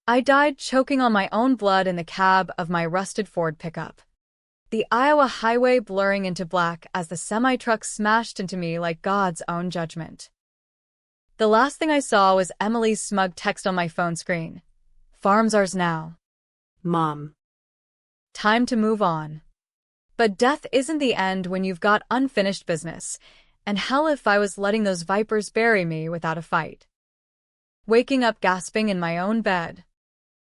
I died choking on my own blood in the cab of my rusted Ford pickup. The Iowa highway blurring into black as the semi-truck smashed into me like God's own judgment. The last thing I saw was Emily's smug text on my phone screen. "Farm's ours now. Mom. Time to move on." But death isn't the end when you've got unfinished business, and hell if I was letting those vipers bury me without a fight. Waking up gasping in my own bed.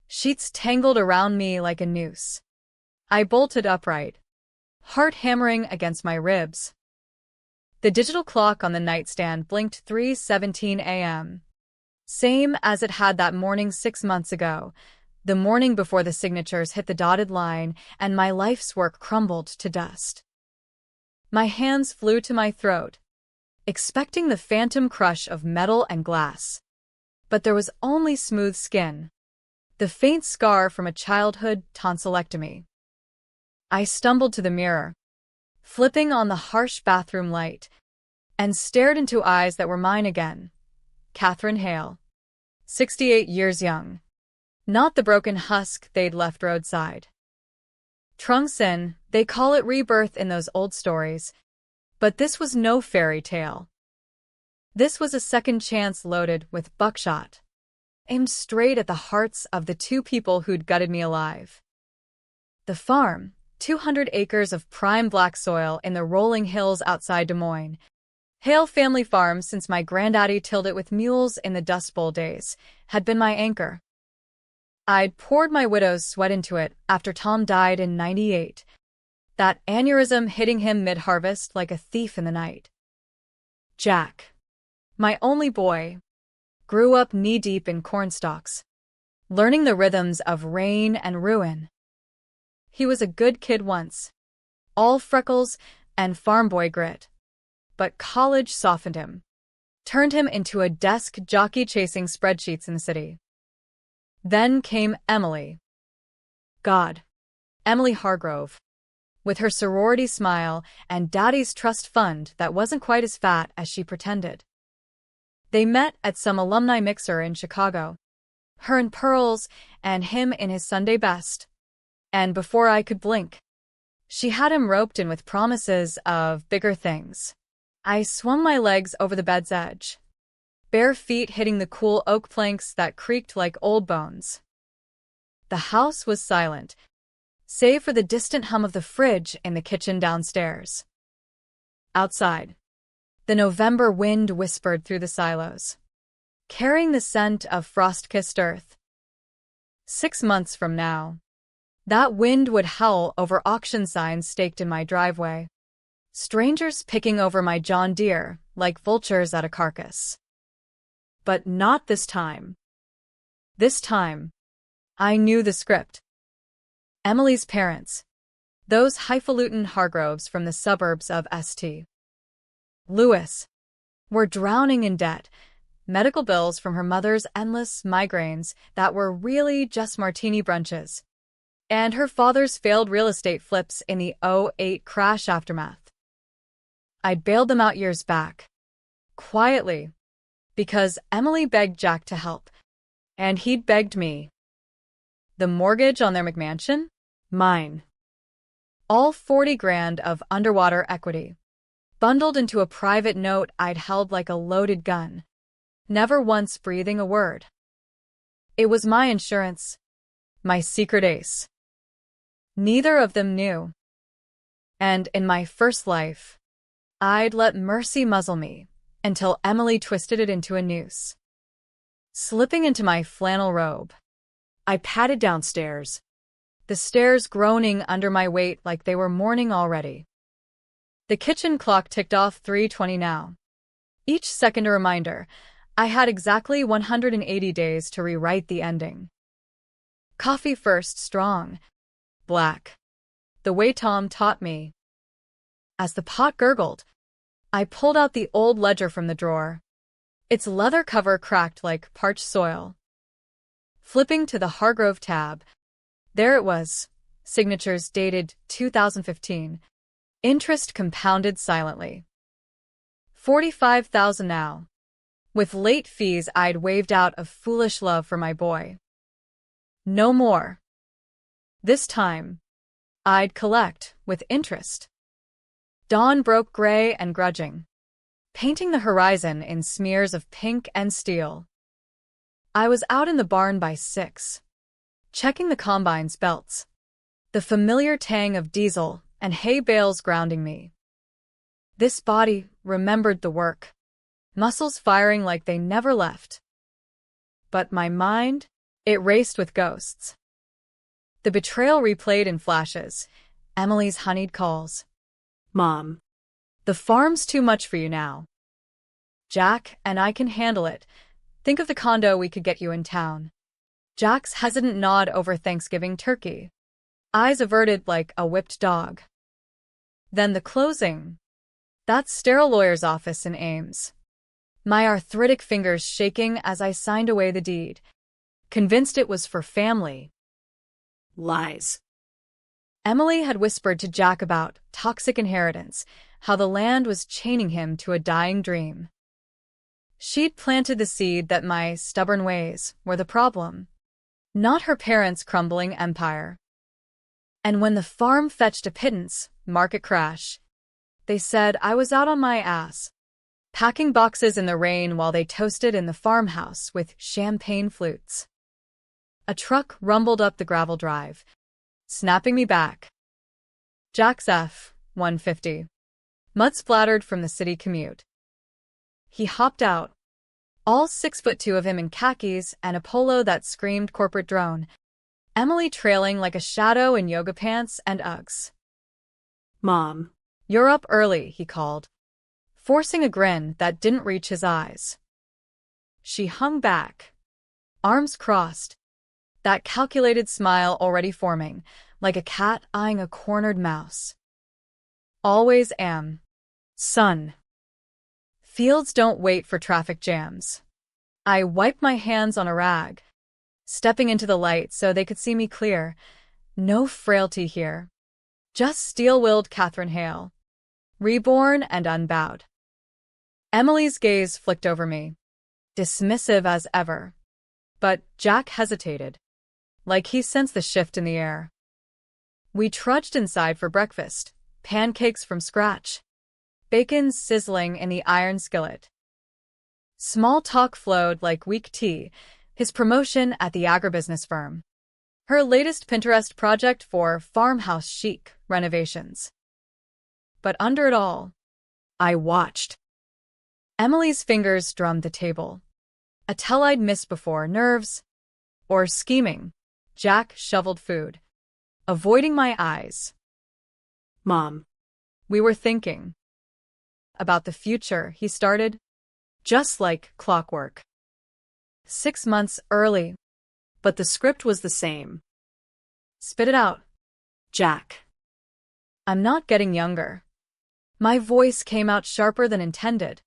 Sheets tangled around me like a noose. I bolted upright, heart hammering against my ribs. The digital clock on the nightstand blinked 3:17 a.m. Same as it had that morning 6 months ago, the morning before the signatures hit the dotted line and my life's work crumbled to dust. My hands flew to my throat, expecting the phantom crush of metal and glass. But there was only smooth skin, the faint scar from a childhood tonsillectomy. I stumbled to the mirror, flipping on the harsh bathroom light, and stared into eyes that were mine again. Catherine Hale, 68 years young. Not the broken husk they'd left roadside. Trunks in, they call it rebirth in those old stories. But this was no fairy tale. This was a second chance loaded with buckshot, aimed straight at the hearts of the two people who'd gutted me alive. The farm, 200 acres of prime black soil in the rolling hills outside Des Moines. Hale family farm since my granddaddy tilled it with mules in the Dust Bowl days, had been my anchor. I'd poured my widow's sweat into it after Tom died in '98. That aneurysm hitting him mid-harvest like a thief in the night. Jack, my only boy, grew up knee-deep in cornstalks, learning the rhythms of rain and ruin. He was a good kid once, all freckles and farm boy grit. But college softened him, turned him into a desk jockey chasing spreadsheets in the city. Then came Emily. God, Emily Hargrove, with her sorority smile and daddy's trust fund that wasn't quite as fat as she pretended. They met at some alumni mixer in Chicago, her in pearls and him in his Sunday best. And before I could blink, she had him roped in with promises of bigger things. I swung my legs over the bed's edge, bare feet hitting the cool oak planks that creaked like old bones. The house was silent, save for the distant hum of the fridge in the kitchen downstairs. Outside, the November wind whispered through the silos, carrying the scent of frost-kissed earth. 6 months from now, that wind would howl over auction signs staked in my driveway, strangers picking over my John Deere like vultures at a carcass. But not this time. This time, I knew the script. Emily's parents, those highfalutin Hargroves from the suburbs of St. Louis, were drowning in debt, medical bills from her mother's endless migraines that were really just martini brunches, and her father's failed real estate flips in the '08 crash aftermath. I'd bailed them out years back, quietly, because Emily begged Jack to help, and he'd begged me. The mortgage on their McMansion? Mine. All 40 grand of underwater equity, bundled into a private note I'd held like a loaded gun, never once breathing a word. It was my insurance, my secret ace. Neither of them knew. And in my first life, I'd let mercy muzzle me until Emily twisted it into a noose. Slipping into my flannel robe, I padded downstairs, the stairs groaning under my weight like they were mourning already. The kitchen clock ticked off 3:20 now. Each second a reminder, I had exactly 180 days to rewrite the ending. Coffee first, strong, black, the way Tom taught me. As the pot gurgled, I pulled out the old ledger from the drawer, its leather cover cracked like parched soil. Flipping to the Hargrove tab, there it was, signatures dated 2015, interest compounded silently. $45,000 now, with late fees I'd waived out of foolish love for my boy. No more. This time, I'd collect with interest. Dawn broke gray and grudging, painting the horizon in smears of pink and steel. I was out in the barn by 6, checking the combine's belts, the familiar tang of diesel and hay bales grounding me. This body remembered the work, muscles firing like they never left. But my mind, it raced with ghosts. The betrayal replayed in flashes, Emily's honeyed calls. Mom. The farm's too much for you now. Jack and I can handle it. Think of the condo we could get you in town. Jack's hesitant nod over Thanksgiving turkey, eyes averted like a whipped dog. Then the closing. That sterile lawyer's office in Ames. My arthritic fingers shaking as I signed away the deed, convinced it was for family. Lies. Emily had whispered to Jack about toxic inheritance, how the land was chaining him to a dying dream. She'd planted the seed that my stubborn ways were the problem, not her parents' crumbling empire. And when the farm fetched a pittance, market crash, they said I was out on my ass, packing boxes in the rain while they toasted in the farmhouse with champagne flutes. A truck rumbled up the gravel drive, snapping me back. Jack's F-150, mud splattered from the city commute. He hopped out, all 6'2" of him in khakis and a polo that screamed corporate drone, Emily trailing like a shadow in yoga pants and Uggs. Mom. You're up early, he called, forcing a grin that didn't reach his eyes. She hung back, arms crossed, that calculated smile already forming, like a cat eyeing a cornered mouse. Always am, son. Fields don't wait for traffic jams. I wiped my hands on a rag, stepping into the light so they could see me clear. No frailty here. Just steel-willed Catherine Hale, reborn and unbowed. Emily's gaze flicked over me, dismissive as ever. But Jack hesitated, like he sensed the shift in the air. We trudged inside for breakfast, pancakes from scratch, bacon sizzling in the iron skillet. Small talk flowed like weak tea, his promotion at the agribusiness firm, her latest Pinterest project for farmhouse chic renovations. But under it all, I watched. Emily's fingers drummed the table, a tell I'd missed before, nerves, or scheming. Jack shoveled food, avoiding my eyes. Mom. We were thinking about the future, he started, just like clockwork. 6 months early, but the script was the same. Spit it out, Jack. I'm not getting younger. My voice came out sharper than intended,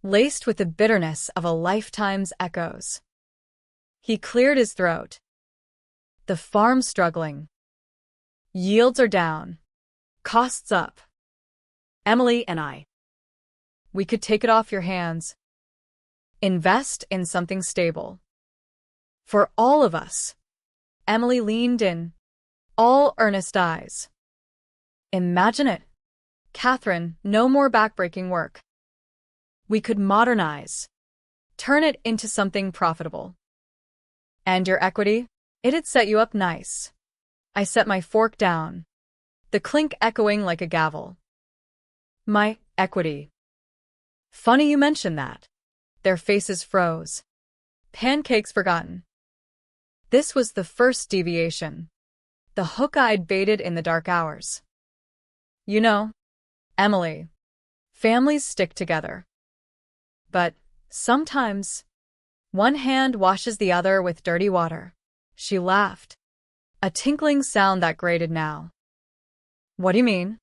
laced with the bitterness of a lifetime's echoes. He cleared his throat. The farm's struggling. Yields are down. Costs up. Emily and I. We could take it off your hands. Invest in something stable. For all of us. Emily leaned in, all earnest eyes. Imagine it. Catherine, no more backbreaking work. We could modernize. Turn it into something profitable. And your equity? It'd set you up nice. I set my fork down, the clink echoing like a gavel. My equity. Funny you mention that. Their faces froze. Pancakes forgotten. This was the first deviation. The hook I'd baited in the dark hours. You know, Emily, families stick together. But sometimes, one hand washes the other with dirty water. She laughed, a tinkling sound that grated now. What do you mean?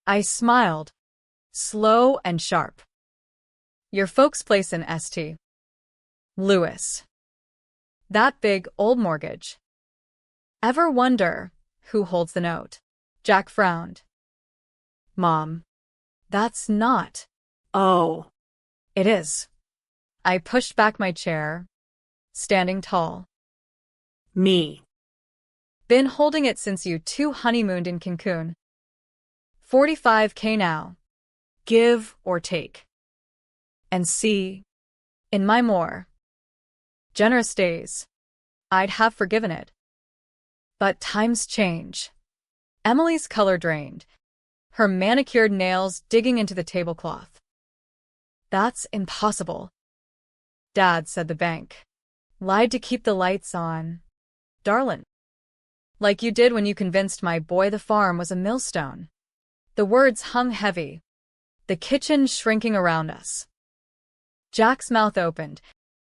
I smiled, slow and sharp. Your folks' place in St. Louis. That big old mortgage. Ever wonder who holds the note? Jack frowned. Mom, that's not. Oh. It is. I pushed back my chair, standing tall. Me. Been holding it since you two honeymooned in Cancun. 45K now. Give or take. And see, in my more generous days, I'd have forgiven it. But times change. Emily's color drained, her manicured nails digging into the tablecloth. That's impossible. Dad, said the bank. Lied to keep the lights on. Darlin'. Like you did when you convinced my boy the farm was a millstone. The words hung heavy, the kitchen shrinking around us. Jack's mouth opened,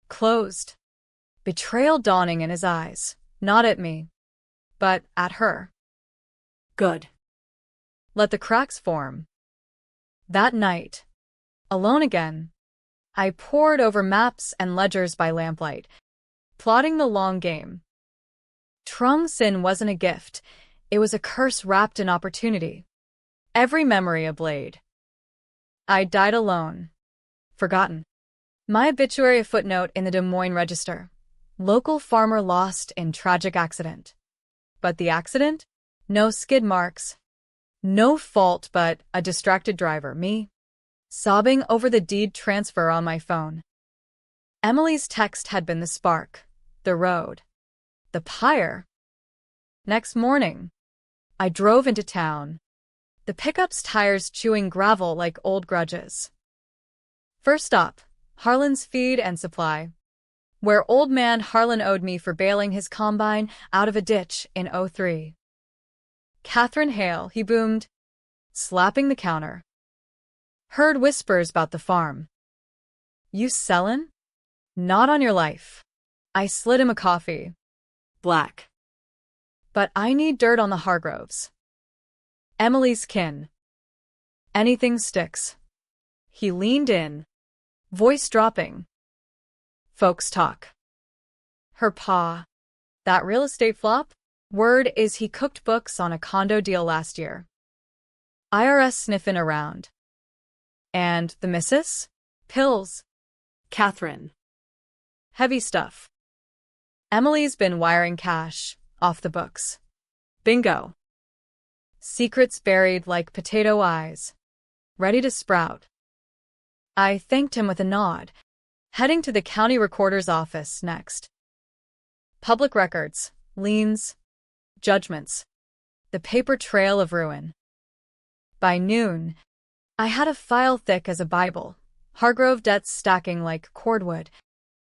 closed, betrayal dawning in his eyes, not at me, but at her. Good. Let the cracks form. That night, alone again, I pored over maps and ledgers by lamplight, plotting the long game. Trung Sin wasn't a gift, it was a curse wrapped in opportunity. Every memory a blade. I died alone. Forgotten. My obituary a footnote in the Des Moines Register. Local farmer lost in tragic accident. But the accident? No skid marks. No fault but a distracted driver, me. Sobbing over the deed transfer on my phone. Emily's text had been the spark, the road, the pyre. Next morning, I drove into town, the pickup's tires chewing gravel like old grudges. First stop, Harlan's Feed and Supply, where old man Harlan owed me for bailing his combine out of a ditch in '03. Catherine Hale, he boomed, slapping the counter. Heard whispers about the farm. You sellin'? Not on your life. I slid him a coffee. Black. But I need dirt on the Hargroves. Emily's kin. Anything sticks. He leaned in, voice dropping. Folks talk. Her pa. That real estate flop? Word is he cooked books on a condo deal last year. IRS sniffin' around. And the missus? Pills. Catherine. Heavy stuff. Emily's been wiring cash, off the books. Bingo. Secrets buried like potato eyes, ready to sprout. I thanked him with a nod, heading to the county recorder's office next. Public records, liens, judgments, the paper trail of ruin. By noon, I had a file thick as a Bible, Hargrove debts stacking like cordwood,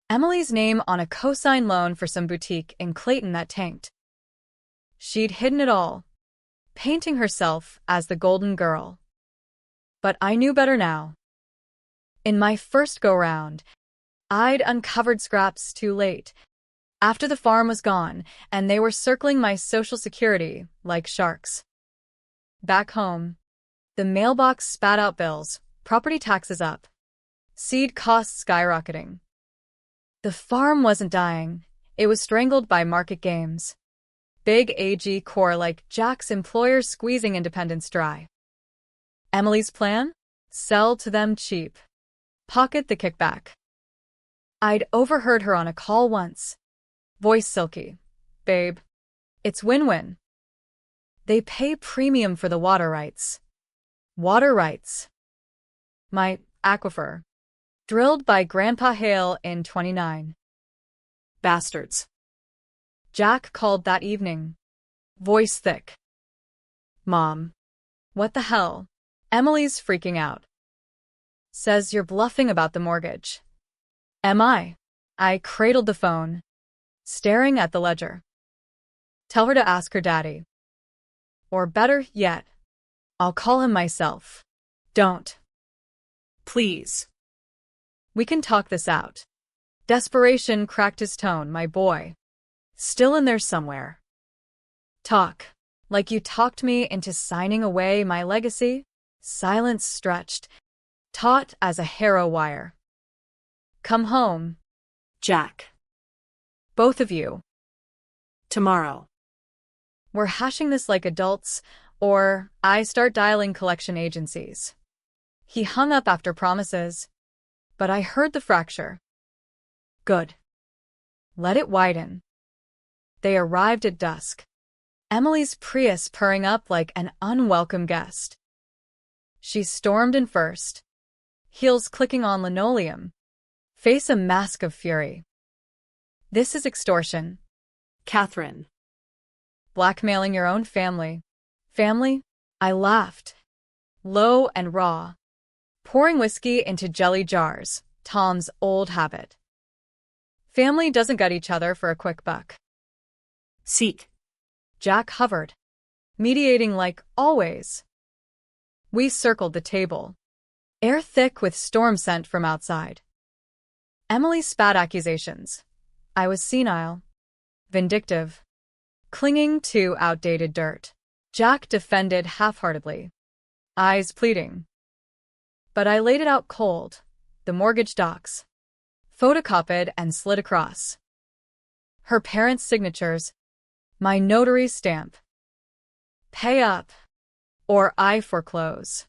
Emily's name on a cosign loan for some boutique in Clayton that tanked. She'd hidden it all, painting herself as the golden girl. But I knew better now. In my first go-round, I'd uncovered scraps too late, after the farm was gone and they were circling my Social Security like sharks. Back home, the mailbox spat out bills, property taxes up, seed costs skyrocketing. The farm wasn't dying, it was strangled by market games. Big AG core like Jack's employers squeezing independence dry. Emily's plan? Sell to them cheap. Pocket the kickback. I'd overheard her on a call once. Voice silky. Babe, it's win-win. They pay premium for the water rights. Water rights. My aquifer. Drilled by Grandpa Hale in '29. Bastards. Jack called that evening. Voice thick. Mom. What the hell? Emily's freaking out. Says you're bluffing about the mortgage. Am I? I cradled the phone, staring at the ledger. Tell her to ask her daddy. Or better yet, I'll call him myself. Don't. Please. We can talk this out. Desperation cracked his tone, my boy. Still in there somewhere. Talk. Like you talked me into signing away my legacy? Silence stretched, taut as a harrow wire. Come home. Jack. Both of you. Tomorrow. We're hashing this like adults, or I start dialing collection agencies. He hung up after promises, but I heard the fracture. Good. Let it widen. They arrived at dusk. Emily's Prius purring up like an unwelcome guest. She stormed in first, heels clicking on linoleum, face a mask of fury. This is extortion. Catherine. Blackmailing your own family. Family? I laughed. Low and raw. Pouring whiskey into jelly jars, Tom's old habit. Family doesn't gut each other for a quick buck. Seek. Jack hovered, mediating like always. We circled the table, air thick with storm scent from outside. Emily spat accusations. I was senile, vindictive, clinging to outdated dirt. Jack defended half-heartedly, eyes pleading. But I laid it out cold, the mortgage docs, photocopied and slid across. Her parents' signatures, my notary's stamp. Pay up, or I foreclose.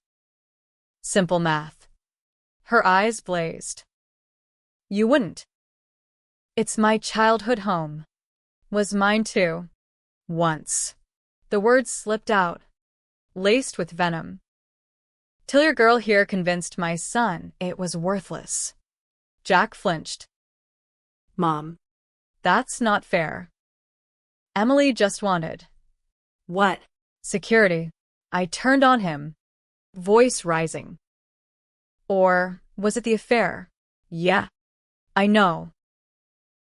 Simple math. Her eyes blazed. You wouldn't. It's my childhood home. Was mine too. Once. The words slipped out, laced with venom. Till your girl here convinced my son it was worthless. Jack flinched. Mom. That's not fair. Emily just wanted. What? Security. I turned on him, voice rising. Or was it the affair? Yeah. I know.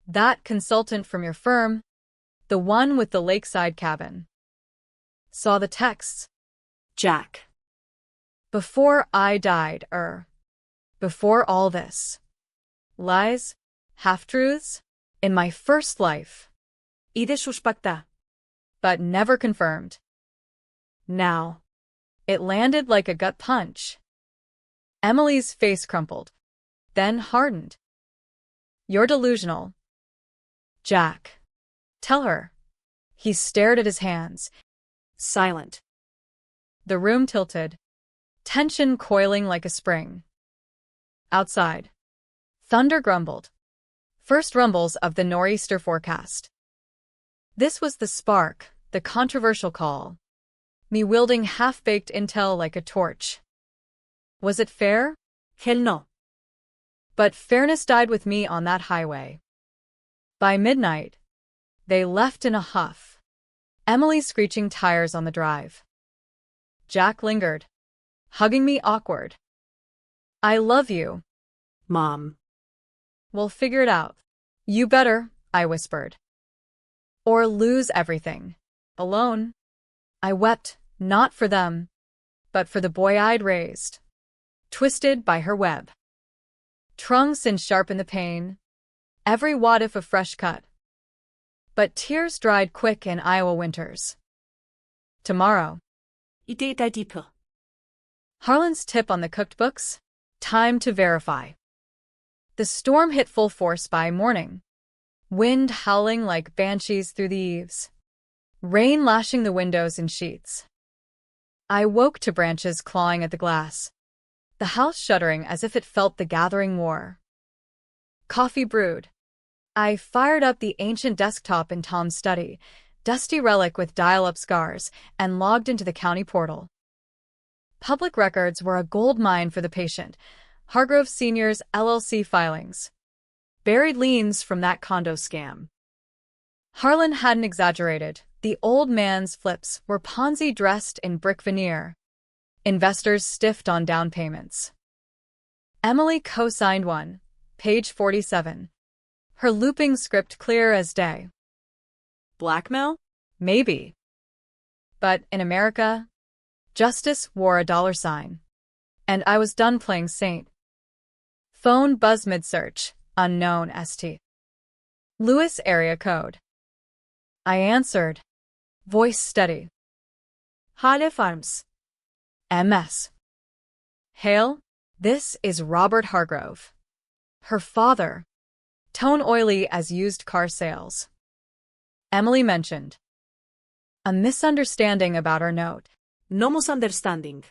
That consultant from your firm, the one with the lakeside cabin. Saw the texts. Jack. Before I died, before all this. Lies, half-truths, in my first life. Ide suspecta. But never confirmed. Now. It landed like a gut punch. Emily's face crumpled, then hardened. You're delusional. Jack. Tell her. He stared at his hands. Silent. The room tilted, tension coiling like a spring. Outside. Thunder grumbled. First rumbles of the nor'easter forecast. This was the spark, the controversial call. Me wielding half-baked intel like a torch. Was it fair? Hell no. But fairness died with me on that highway. By midnight, they left in a huff, Emily screeching tires on the drive. Jack lingered, hugging me awkward. I love you. Mom. We'll figure it out. You better, I whispered. Or lose everything. Alone. I wept, not for them, but for the boy I'd raised. Twisted by her web. Trunks and sharp in the pain. Every what-if a fresh cut. But tears dried quick in Iowa winters. Tomorrow. Ide deeper. Harlan's tip on the cooked books? Time to verify. The storm hit full force by morning. Wind howling like banshees through the eaves. Rain lashing the windows in sheets. I woke to branches clawing at the glass. The house shuddering as if it felt the gathering war. Coffee brewed. I fired up the ancient desktop in Tom's study, dusty relic with dial-up scars, and logged into the county portal. Public records were a gold mine for the patient. Hargrove Sr.'s LLC filings. Buried liens from that condo scam. Harlan hadn't exaggerated. The old man's flips were Ponzi dressed in brick veneer. Investors stiffed on down payments. Emily co-signed one, page 47. Her looping script clear as day. Blackmail? Maybe. But in America, justice wore a $sign. And I was done playing saint. Phone buzz mid-search, unknown ST. Lewis area code. I answered, voice steady. Hale Farms. MS. Hail, this is Robert Hargrove. Her father. Tone oily as used car sales. Emily mentioned. A misunderstanding about our note. No misunderstanding.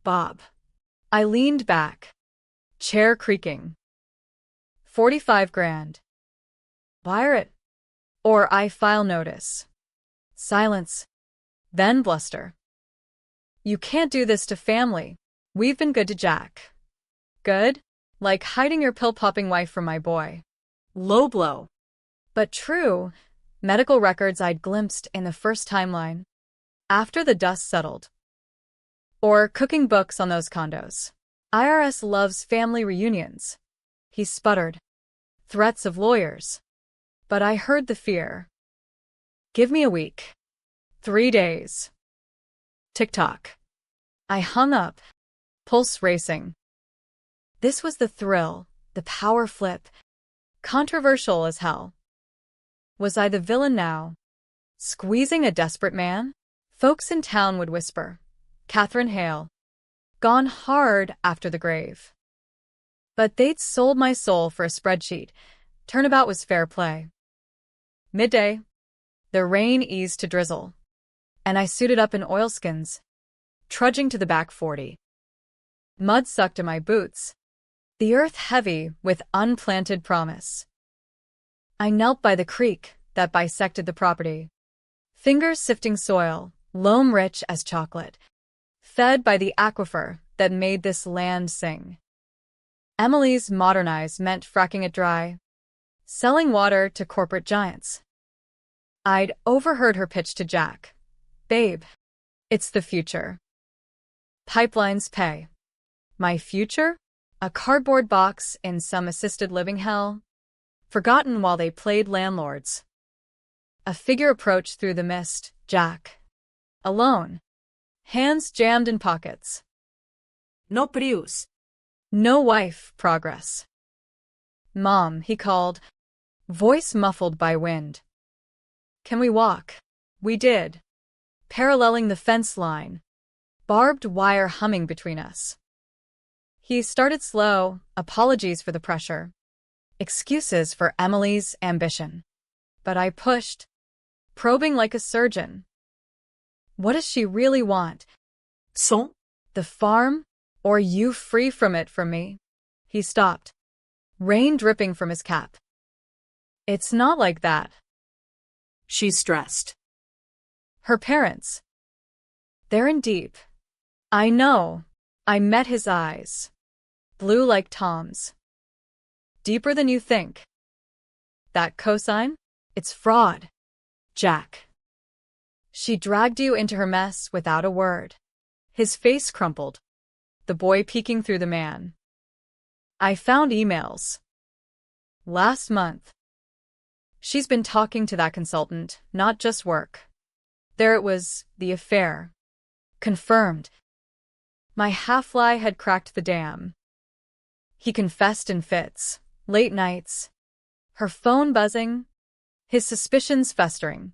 Bob. I leaned back. Chair creaking. 45 grand. Wire it. Or I file notice. Silence. Then bluster. You can't do this to family. We've been good to Jack. Good? Like hiding your pill-popping wife from my boy. Low blow. But true. Medical records I'd glimpsed in the first timeline. After the dust settled. Or cooking books on those condos. IRS loves family reunions. He sputtered. Threats of lawyers. But I heard the fear. Give me a week. 3 days. Tick-tock. I hung up, pulse racing. This was the thrill, the power flip. Controversial as hell. Was I the villain now? Squeezing a desperate man? Folks in town would whisper. Catherine Hale. Gone hard after the grave. But they'd sold my soul for a spreadsheet. Turnabout was fair play. Midday. The rain eased to drizzle. And I suited up in oilskins, trudging to the back 40. Mud sucked in my boots, the earth heavy with unplanted promise. I knelt by the creek that bisected the property, fingers sifting soil, loam rich as chocolate, fed by the aquifer that made this land sing. Emily's modernize meant fracking it dry, selling water to corporate giants. I'd overheard her pitch to Jack. Babe, it's the future. Pipelines pay. My future? A cardboard box in some assisted living hell? Forgotten while they played landlords. A figure approached through the mist, Jack. Alone. Hands jammed in pockets. No Prius. No wife, progress. Mom, he called, voice muffled by wind. Can we walk? We did. Paralleling the fence line, barbed wire humming between us. He started slow, apologies for the pressure, excuses for Emily's ambition. But I pushed, probing like a surgeon. What does she really want? Son? The farm? Or you free from it from me? He stopped, rain dripping from his cap. It's not like that. She's stressed. Her parents. They're in deep. I know. I met his eyes. Blue like Tom's. Deeper than you think. That cosign? It's fraud. Jack. She dragged you into her mess without a word. His face crumpled. The boy peeking through the man. I found emails. Last month. She's been talking to that consultant, not just work. There it was, the affair. Confirmed. My half-lie had cracked the dam. He confessed in fits, late nights. Her phone buzzing, his suspicions festering.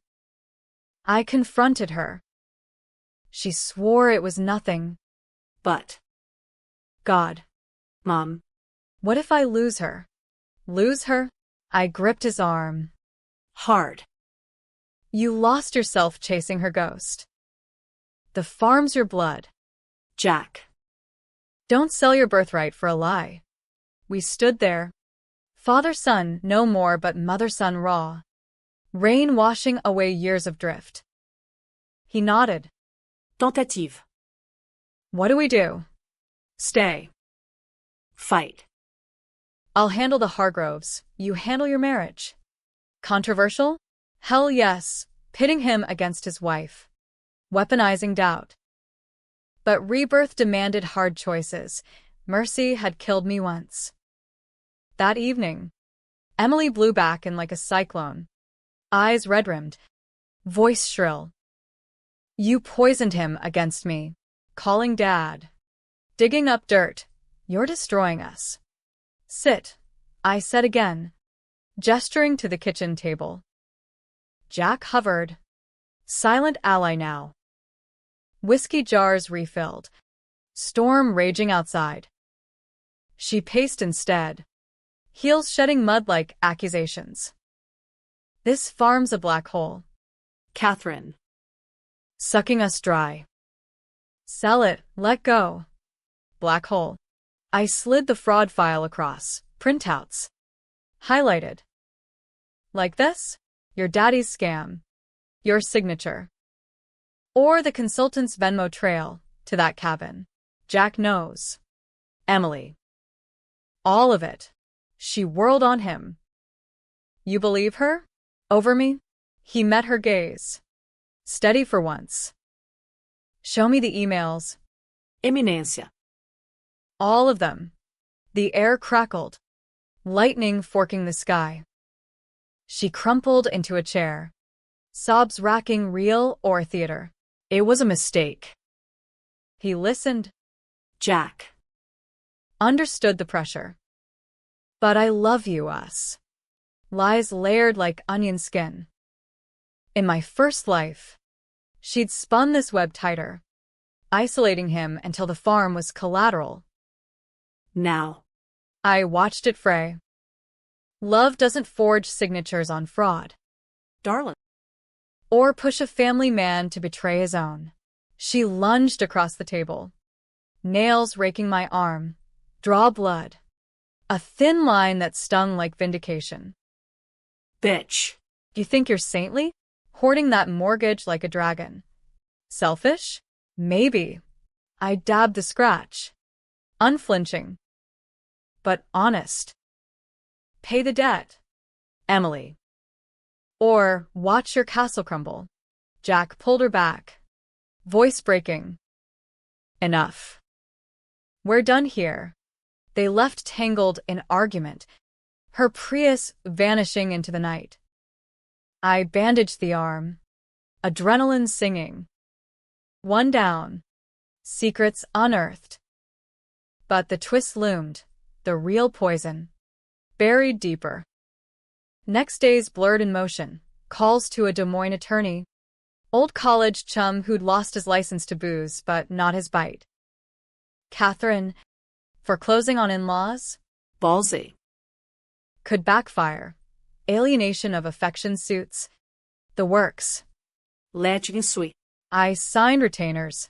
I confronted her. She swore it was nothing. But. God. Mom. What if I lose her? Lose her? I gripped his arm. Hard. You lost yourself chasing her ghost. The farm's your blood. Jack. Don't sell your birthright for a lie. We stood there. Father-son no more but mother-son raw. Rain washing away years of drift. He nodded. Tentative. What do we do? Stay. Fight. I'll handle the Hargroves. You handle your marriage. Controversial? Hell yes, pitting him against his wife. Weaponizing doubt. But rebirth demanded hard choices. Mercy had killed me once. That evening, Emily blew back in like a cyclone. Eyes red-rimmed. Voice shrill. You poisoned him against me. Calling Dad. Digging up dirt. You're destroying us. Sit, I said again, gesturing to the kitchen table. Jack hovered. Silent ally now. Whiskey jars refilled. Storm raging outside. She paced instead, heels shedding mud like accusations. This farm's a black hole. Catherine. Sucking us dry. Sell it, let go. Black hole. I slid the fraud file across, printouts. Highlighted. Like this? Your daddy's scam. your signature. Or the consultant's Venmo trail to that cabin. Jack knows. Emily. All of it. She whirled on him. You believe her? Over me? He met her gaze. Steady for once. Show me the emails. Eminência. All of them. The air crackled. Lightning forking the sky. She crumpled into a chair. Sobs racking real or theater. It was a mistake. He listened. Jack. Understood the pressure. But I love you, us. Lies layered like onion skin. In my first life, she'd spun this web tighter, isolating him until the farm was collateral. Now. I watched it fray. Love doesn't forge signatures on fraud. Darling. Or push a family man to betray his own. She lunged across the table. Nails raking my arm. Draw blood. A thin line that stung like vindication. Bitch. You think you're saintly? Hoarding that mortgage like a dragon. Selfish? Maybe. I dabbed the scratch. Unflinching. But honest. Pay the debt. Emily. Or watch your castle crumble. Jack pulled her back. Voice breaking. Enough. We're done here. They left tangled in argument, her Prius vanishing into the night. I bandaged the arm. Adrenaline singing. One down. Secrets unearthed. But the twist loomed, the real poison. Buried deeper. Next days blurred in motion, calls to a Des Moines attorney. Old college chum who'd lost his license to booze, but not his bite. Catherine, foreclosing on in-laws? Ballsy. Could backfire. Alienation of affection suits. The works. Letting sweet. I signed retainers.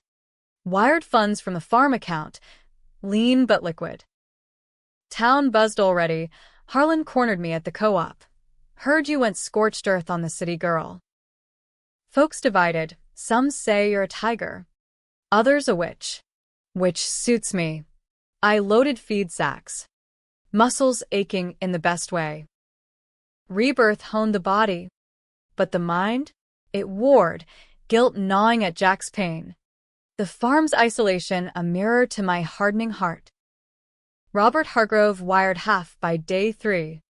Wired funds from the farm account. Lean but liquid. Town buzzed already. Harlan cornered me at the co-op. Heard you went scorched earth on the city girl. Folks divided. Some say you're a tiger. Others a witch. Which suits me. I loaded feed sacks. Muscles aching in the best way. Rebirth honed the body. But the mind? It warred, guilt gnawing at Jack's pain. The farm's isolation a mirror to my hardening heart. Robert Hargrove wired half by day 3.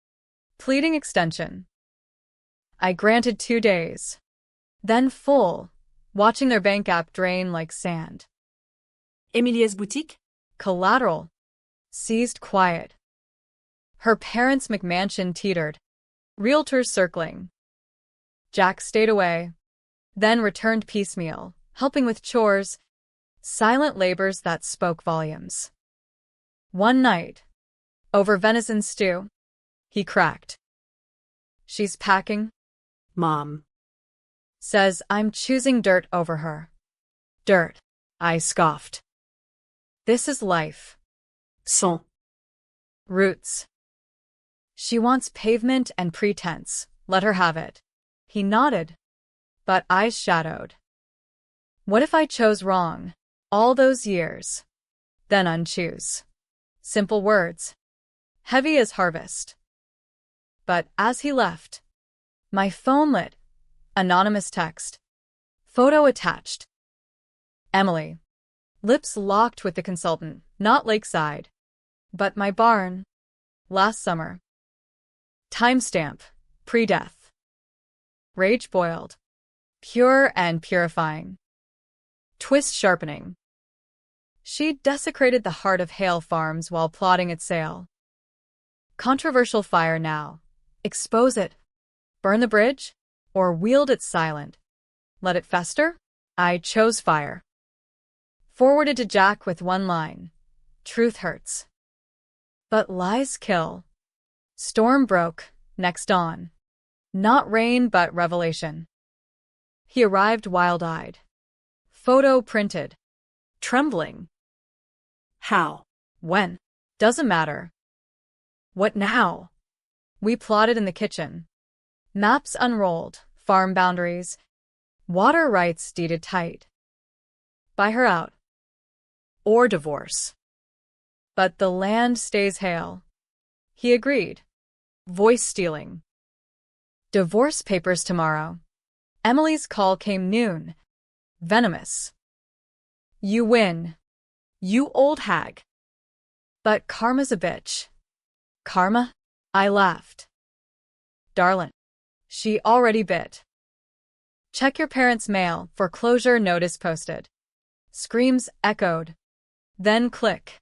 Pleading extension. I granted 2 days. Then full, watching their bank app drain like sand. Emilia's boutique? Collateral. Seized quiet. Her parents' McMansion teetered. Realtors circling. Jack stayed away. Then returned piecemeal, helping with chores. Silent labors that spoke volumes. One night, over venison stew, he cracked. She's packing. Mom. Says I'm choosing dirt over her. Dirt. I scoffed. This is life. Son. Roots. She wants pavement and pretense. Let her have it. He nodded, but eyes shadowed. What if I chose wrong? All those years. Then unchoose. Simple words. Heavy as harvest. But as he left, my phone lit. Anonymous text. Photo attached. Emily. Lips locked with the consultant, not lakeside. But my barn. Last summer. Timestamp. Pre-death. Rage boiled. Pure and purifying. Twist sharpening. She desecrated the heart of Hale Farms while plotting its sale. Controversial fire now. Expose it. Burn the bridge? Or wield it silent. Let it fester? I chose fire. Forwarded to Jack with one line. Truth hurts. But lies kill. Storm broke, next dawn. Not rain but revelation. He arrived wild-eyed. Photo printed. Trembling. How? When? Doesn't matter. What now? We plotted in the kitchen. Maps unrolled, farm boundaries. Water rights deeded tight. Buy her out. Or divorce. But the land stays hale. He agreed. Voice stealing. Divorce papers tomorrow. Emily's call came noon. Venomous. You win. You old hag. But karma's a bitch. Karma? I laughed. Darlin'. She already bit. Check your parents' mail, foreclosure notice posted. Screams echoed. Then click.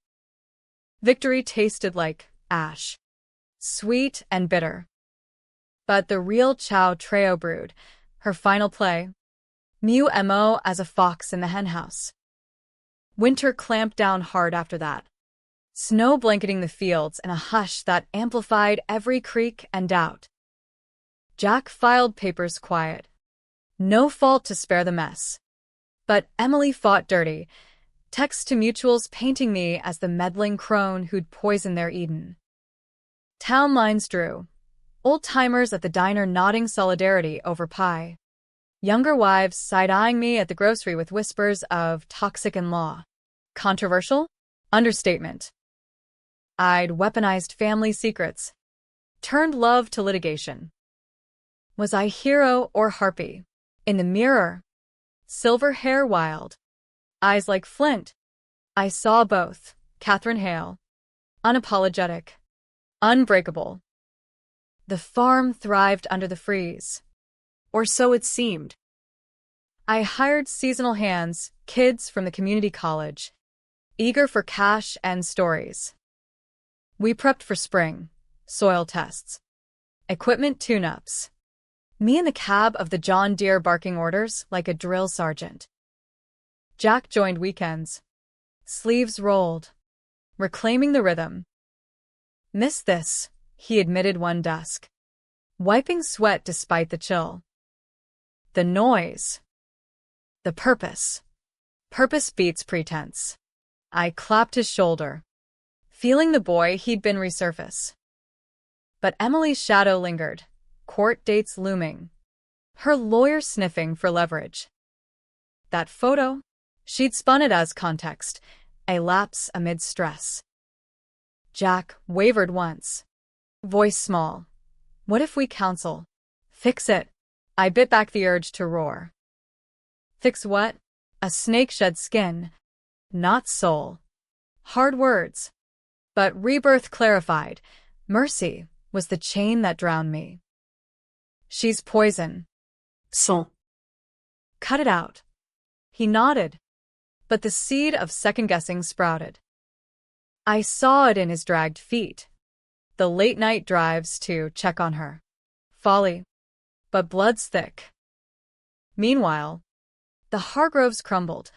Victory tasted like ash. Sweet and bitter. But the real Chow Treo brewed, her final play. Mew Mo as a fox in the henhouse. Winter clamped down hard after that. Snow blanketing the fields in a hush that amplified every creak and doubt. Jack filed papers quiet. No fault to spare the mess. But Emily fought dirty, texts to mutuals painting me as the meddling crone who'd poisoned their Eden. Town lines drew. Old-timers at the diner nodding solidarity over pie. Younger wives side-eyeing me at the grocery with whispers of toxic in-law. Controversial? Understatement. I'd weaponized family secrets. Turned love to litigation. Was I hero or harpy? In the mirror. Silver hair wild. Eyes like flint. I saw both. Catherine Hale. Unapologetic. Unbreakable. The farm thrived under the freeze. Or so it seemed. I hired seasonal hands, kids from the community college, eager for cash and stories. We prepped for spring, soil tests, equipment tune-ups. Me in the cab of the John Deere barking orders like a drill sergeant. Jack joined weekends. Sleeves rolled. Reclaiming the rhythm. Miss this, he admitted one dusk. Wiping sweat despite the chill. The noise. The purpose. Purpose beats pretense. I clapped his shoulder, feeling the boy he'd been resurface. But Emily's shadow lingered, court dates looming, her lawyer sniffing for leverage. That photo? She'd spun it as context, a lapse amid stress. Jack wavered once. Voice small. What if we counsel? Fix it. I bit back the urge to roar. Fix what? A snake shed skin, not soul. Hard words. But rebirth clarified. Mercy was the chain that drowned me. She's poison. Son. Cut it out. He nodded. But the seed of second-guessing sprouted. I saw it in his dragged feet. The late-night drives to check on her. Folly. But blood's thick. Meanwhile, the Hargroves crumbled.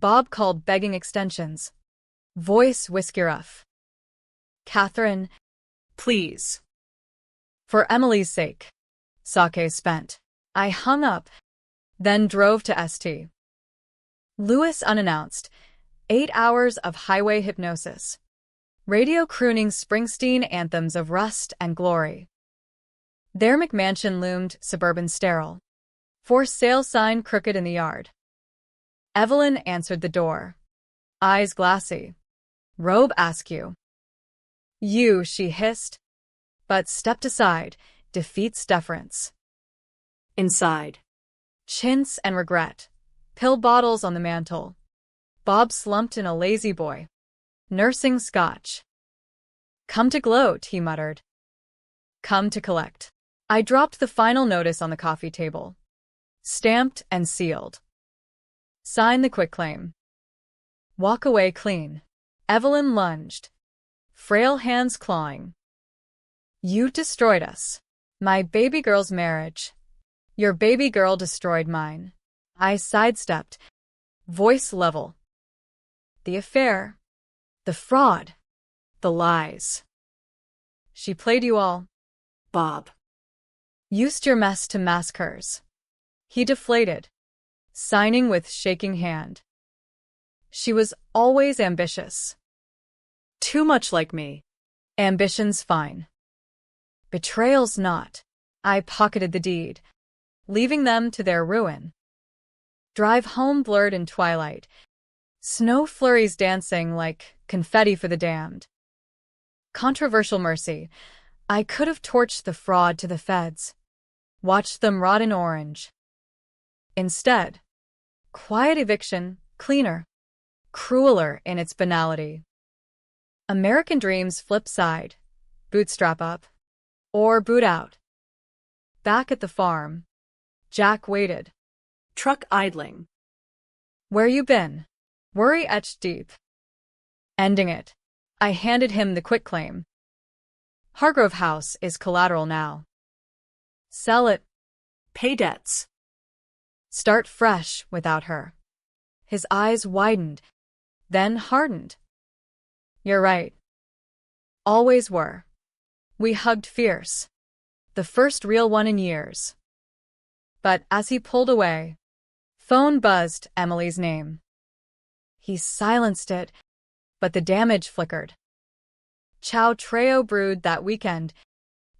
Bob called begging extensions. Voice whiskey rough. Catherine, please. For Emily's sake. Sake spent. I hung up, then drove to St. Louis unannounced. 8 hours of highway hypnosis. Radio crooning Springsteen anthems of rust and glory. Their McMansion loomed suburban sterile. For sale sign crooked in the yard. Evelyn answered the door. Eyes glassy. Robe askew. You, she hissed. But stepped aside, defeats deference. Inside. Chintz and regret. Pill bottles on the mantel. Bob slumped in a lazy boy. Nursing scotch. Come to gloat, he muttered. Come to collect. I dropped the final notice on the coffee table. Stamped and sealed. Sign the quitclaim. Walk away clean. Evelyn lunged. Frail hands clawing. You destroyed us. My baby girl's marriage. Your baby girl destroyed mine. I sidestepped. Voice level. The affair. The fraud. The lies. She played you all. Bob. Used your mess to mask hers. He deflated. Signing with shaking hand. She was always ambitious. Too much like me. Ambition's fine. Betrayal's not. I pocketed the deed, leaving them to their ruin. Drive home blurred in twilight. Snow flurries dancing like confetti for the damned. Controversial mercy. I could have torched the fraud to the feds. Watched them rot in orange. Instead, quiet eviction, cleaner, crueler in its banality. American dreams flip side, bootstrap up, or boot out. Back at the farm, Jack waited. Truck idling. Where you been? Worry etched deep. Ending it, I handed him the quitclaim. Hargrove House is collateral now. Sell it. Pay debts. Start fresh without her. His eyes widened, then hardened. You're right. Always were. We hugged fierce. The first real one in years. But as he pulled away, phone buzzed Emily's name. He silenced it, but the damage flickered. Chow Treo brewed that weekend,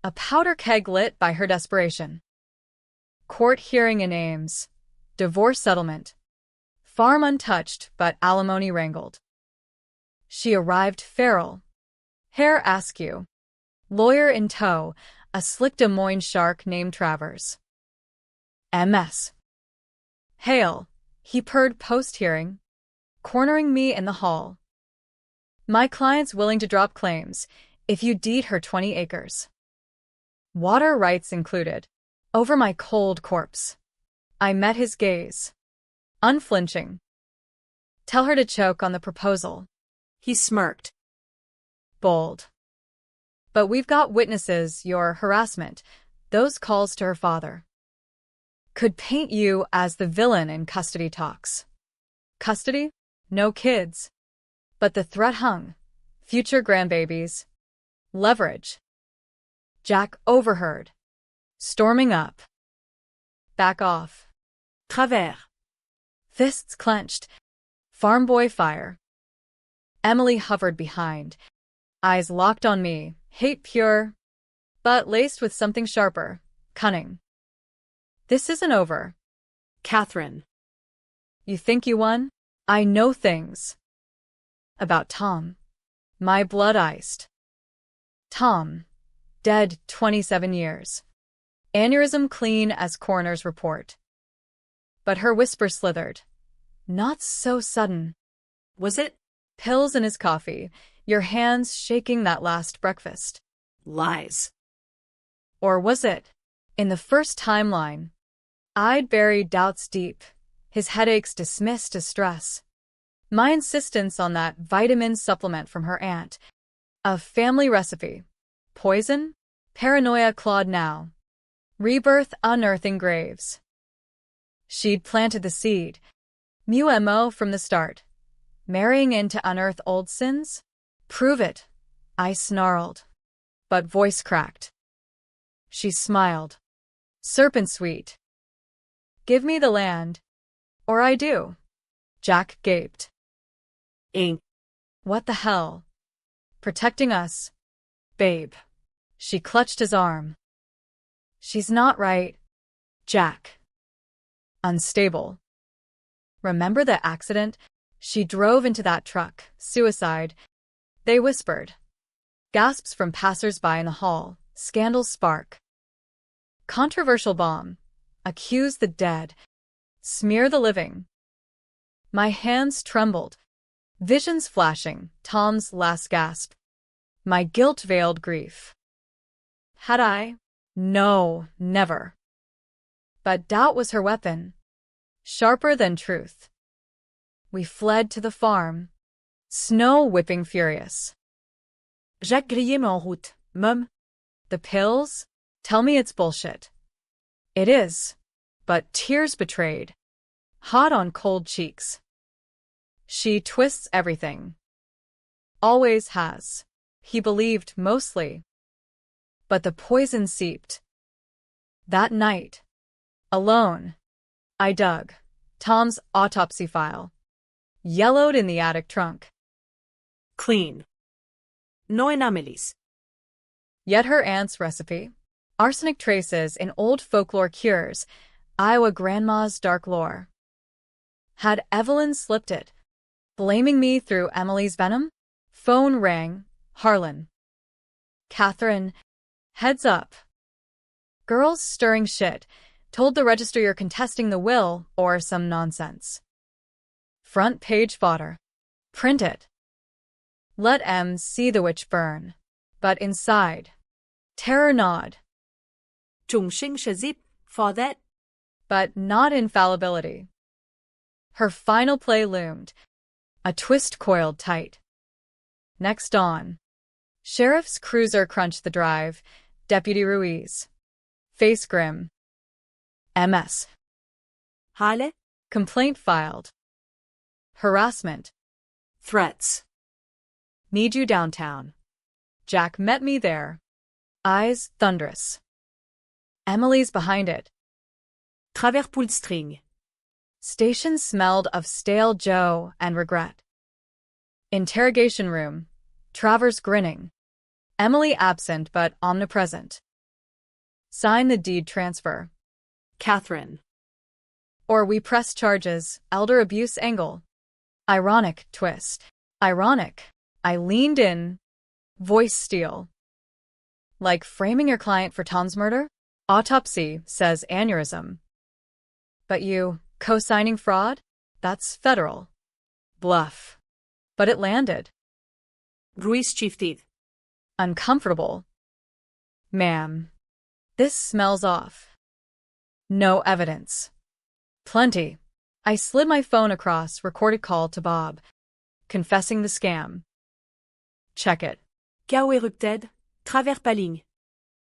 a powder keg lit by her desperation. Court hearing in Ames, divorce settlement, farm untouched but alimony wrangled. She arrived feral, hair askew, lawyer in tow, a slick Des Moines shark named Travers. MS. Hail, he purred post-hearing, cornering me in the hall. My client's willing to drop claims if you deed her 20 acres. Water rights included. Over my cold corpse. I met his gaze. Unflinching. Tell her to choke on the proposal. He smirked. Bold. But we've got witnesses, your harassment, those calls to her father. Could paint you as the villain in custody talks. Custody? No kids. But the threat hung. Future grandbabies. Leverage. Jack overheard. Storming up. Back off. Travers. Fists clenched. Farm boy fire. Emily hovered behind. Eyes locked on me, hate pure, but laced with something sharper, cunning. This isn't over. Catherine. You think you won? I know things. About Tom. My blood iced. Tom. Dead 27 years. Aneurysm clean as coroner's report. But her whisper slithered. Not so sudden. Was it? Pills in his coffee, your hands shaking that last breakfast. Lies. Or was it? In the first timeline, I'd buried doubts deep, his headaches dismissed as stress. My insistence on that vitamin supplement from her aunt. A family recipe. Poison? Paranoia clawed now. Rebirth unearthing graves. She'd planted the seed. MO from the start. Marrying in to unearth old sins? Prove it. I snarled. But voice cracked. She smiled. Serpent sweet. Give me the land. Or I do. Jack gaped. Ink. What the hell? Protecting us. Babe. She clutched his arm. She's not right. Jack. Unstable. Remember the accident? She drove into that truck. Suicide. They whispered. Gasps from passers-by in the hall. Scandals spark. Controversial bomb. Accuse the dead. Smear the living. My hands trembled. Visions flashing. Tom's last gasp. My guilt-veiled grief. Had I? No, never. But doubt was her weapon. Sharper than truth. We fled to the farm. Snow whipping furious. Jacques grillait me en route. Mum. The pills? Tell me it's bullshit. It is. But tears betrayed. Hot on cold cheeks. She twists everything. Always has. He believed mostly. But the poison seeped. That night. Alone. I dug. Tom's autopsy file. Yellowed in the attic trunk. Clean. No anomalies. Yet her aunt's recipe. Arsenic traces in old folklore cures. Iowa grandma's dark lore. Had Evelyn slipped it, blaming me through Emily's venom? Phone rang. Harlan. Catherine. Heads up. Girls stirring shit. Told the register you're contesting the will or some nonsense. Front page fodder. Print it. Let M see the witch burn. But inside. Terror gnawed. Trùng sinh zip for that. But not infallibility. Her final play loomed. A twist coiled tight. Next dawn. Sheriff's cruiser crunched the drive. Deputy Ruiz. Face grim. MS. Hale. Complaint filed. Harassment. Threats. Need you downtown. Jack met me there. Eyes thunderous. Emily's behind it. Travers pullstring. Station smelled of stale Joe and regret. Interrogation room. Travers grinning. Emily absent but omnipresent. Sign the deed transfer. Catherine. Or we press charges, elder abuse angle. Ironic twist. Ironic. I leaned in. Voice steal. Like framing your client for Tom's murder? Autopsy says aneurysm. But you, co-signing fraud? That's federal. Bluff. But it landed. Ruiz shifted. Uncomfortable. Ma'am. This smells off. No evidence. Plenty. I slid my phone across recorded call to Bob, confessing the scam. Check it. Chaos erupted. Travers paling.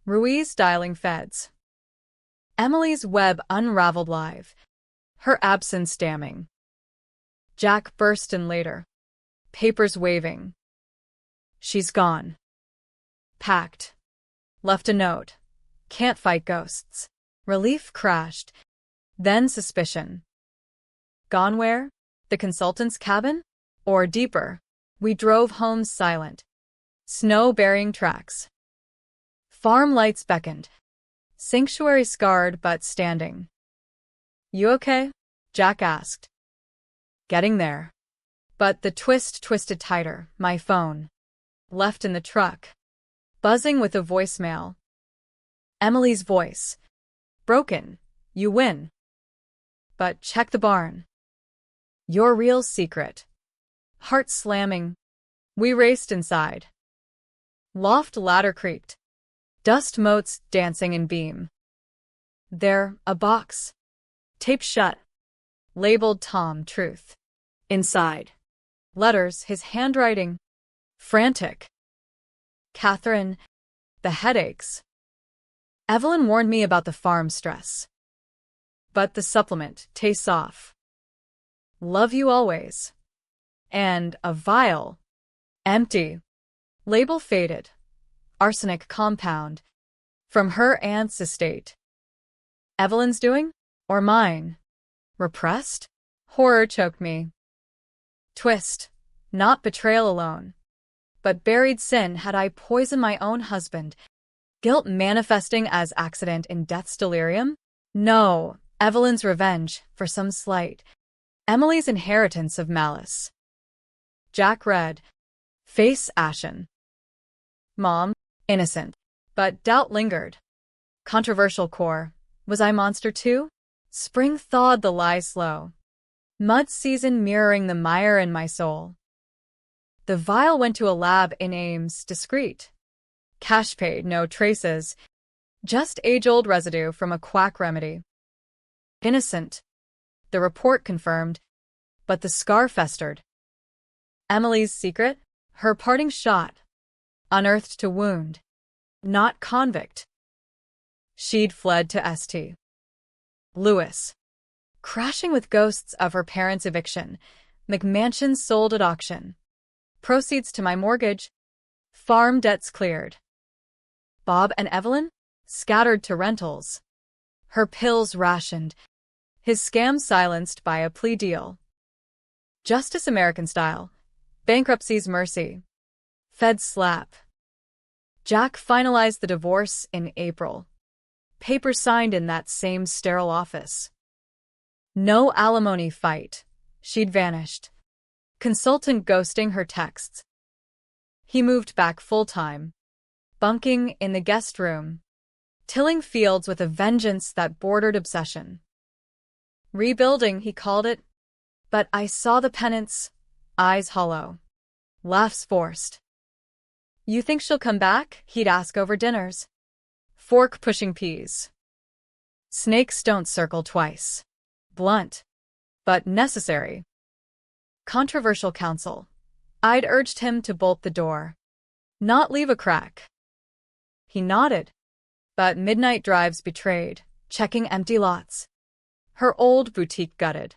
Ruiz dialing feds. Emily's web unraveled live. Her absence damning. Jack burst in later. Papers waving. She's gone. Packed. Left a note. Can't fight ghosts. Relief crashed. Then suspicion. Gone where? The consultant's cabin? Or deeper? We drove home silent. Snow burying tracks. Farm lights beckoned. Sanctuary scarred but standing. You okay? Jack asked. Getting there. But the twist twisted tighter. My phone. Left in the truck. Buzzing with a voicemail. Emily's voice. Broken. You win. But check the barn. Your real secret. Heart slamming. We raced inside. Loft ladder creaked. Dust motes dancing in beam. There, a box. Taped shut. Labeled Tom Truth. Inside. Letters, his handwriting. Frantic. Catherine. The headaches. Evelyn warned me about the farm stress. But the supplement tastes off. Love you always. And a vial. Empty. Label faded. Arsenic compound. From her aunt's estate. Evelyn's doing? Or mine? Repressed? Horror choked me. Twist. Not betrayal alone. But buried sin had I poisoned my own husband. Guilt manifesting as accident in death's delirium? No. Evelyn's revenge for some slight. Emily's inheritance of malice. Jack read. Face ashen. Mom. Innocent. But doubt lingered. Controversial core. Was I monster too? Spring thawed the lie slow. Mud season mirroring the mire in my soul. The vial went to a lab in Ames, discreet. Cash paid, no traces. Just age-old residue from a quack remedy. Innocent. The report confirmed. But the scar festered. Emily's secret? Her parting shot. Unearthed to wound. Not convict. She'd fled to St. Louis. Crashing with ghosts of her parents' eviction. McMansion sold at auction. Proceeds to my mortgage. Farm debts cleared. Bob and Evelyn? Scattered to rentals. Her pills rationed. His scam silenced by a plea deal. Justice American style. Bankruptcy's mercy. Fed slap. Jack finalized the divorce in April. Papers signed in that same sterile office. No alimony fight. She'd vanished. Consultant ghosting her texts. He moved back full-time, bunking in the guest room, tilling fields with a vengeance that bordered obsession. Rebuilding, he called it, but I saw the penance, eyes hollow, laughs forced. You think she'll come back? He'd ask over dinners. Fork pushing peas. Snakes don't circle twice. Blunt, but necessary. Controversial counsel. I'd urged him to bolt the door, not leave a crack. He nodded, but midnight drives betrayed, checking empty lots. Her old boutique gutted.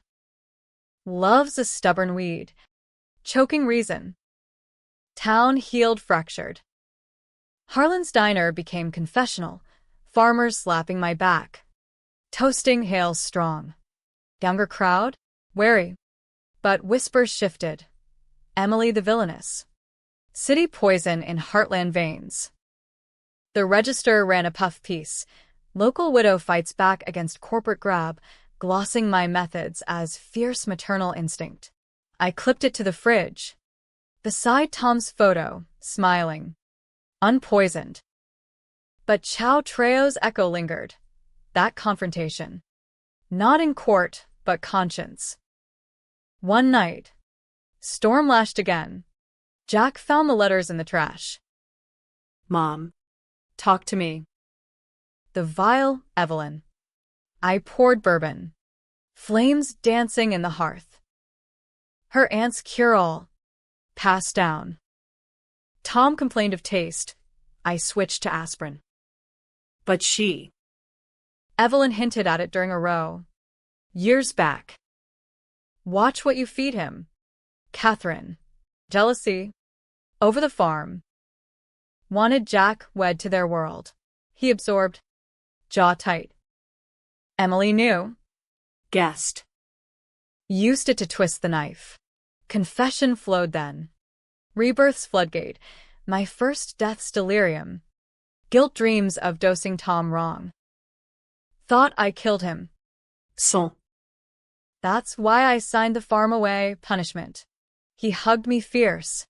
Love's a stubborn weed, choking reason. Town healed fractured. Harlan's diner became confessional, farmers slapping my back. Toasting hails strong. Younger crowd? Wary. But whispers shifted. Emily the villainess. City poison in heartland veins. The Register ran a puff piece. Local widow fights back against corporate grab, glossing my methods as fierce maternal instinct. I clipped it to the fridge. Beside Tom's photo, smiling. Unpoisoned. But Chow Treo's echo lingered. That confrontation. Not in court, but conscience. One night. Storm lashed again. Jack found the letters in the trash. Mom. Talk to me. The vile Evelyn. I poured bourbon. Flames dancing in the hearth. Her aunt's cure-all. Passed down. Tom complained of taste. I switched to aspirin. But she. Evelyn hinted at it during a row. Years back. Watch what you feed him. Catherine. Jealousy. Over the farm. Wanted Jack wed to their world. He absorbed. Jaw tight. Emily knew. Guessed. Used it to twist the knife. Confession flowed then. Rebirth's floodgate. My first death's delirium. Guilt dreams of dosing Tom wrong. Thought I killed him. Son. That's why I signed the farm away, punishment. He hugged me fierce.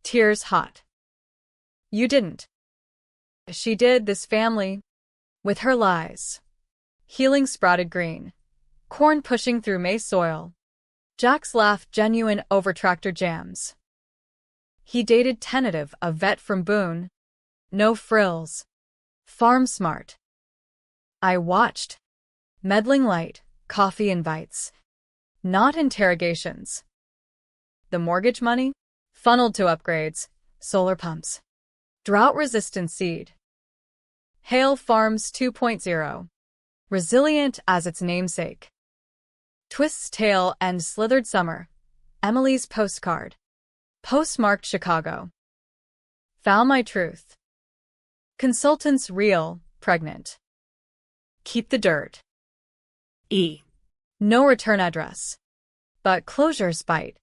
Tears hot. You didn't. She did, this family. With her lies. Healing sprouted green. Corn pushing through May soil. Jack's laugh genuine over tractor jams. He dated tentative, a vet from Boone. No frills. Farm smart. I watched. Meddling light, coffee invites. Not interrogations. The mortgage money? Funneled to upgrades, solar pumps. Drought-resistant seed. Hale Farms 2.0. Resilient as its namesake. Twist's tail and slithered summer. Emily's postcard. Postmarked Chicago. Found my truth. Consultants real, pregnant. Keep the dirt. E. No return address. But closures bite.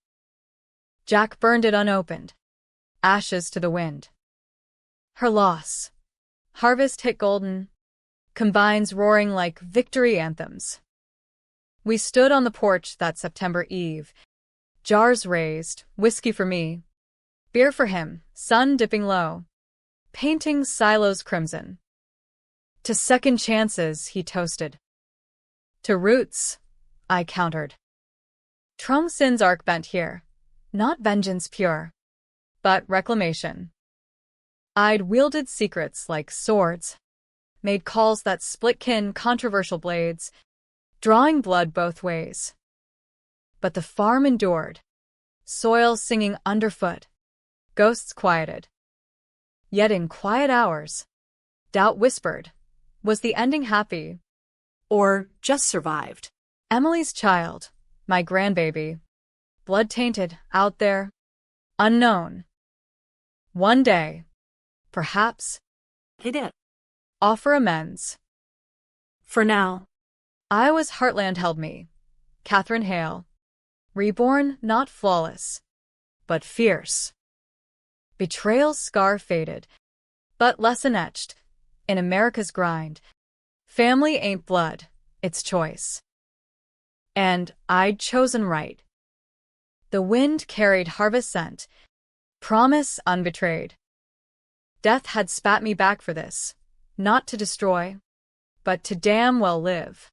Jack burned it unopened. Ashes to the wind. Her loss. Harvest hit golden. Combines roaring like victory anthems. We stood on the porch that September eve. Jars raised, whiskey for me. Beer for him, sun dipping low. Painting silos crimson. To second chances, he toasted. To roots, I countered. Trung Sin's arc bent here. Not vengeance pure, but reclamation. I'd wielded secrets like swords. Made calls that split kin controversial blades. Drawing blood both ways. But the farm endured. Soil singing underfoot. Ghosts quieted. Yet in quiet hours, doubt whispered. Was the ending happy? Or just survived? Emily's child, my grandbaby. Blood-tainted, out there. Unknown. One day, perhaps. He did. Offer amends. For now. Iowa's heartland held me. Catherine Hale. Reborn, not flawless, but fierce. Betrayal's scar faded, but lesson etched. In America's grind. Family ain't blood, it's choice. And I'd chosen right. The wind carried harvest scent, promise unbetrayed. Death had spat me back for this, not to destroy, but to damn well live.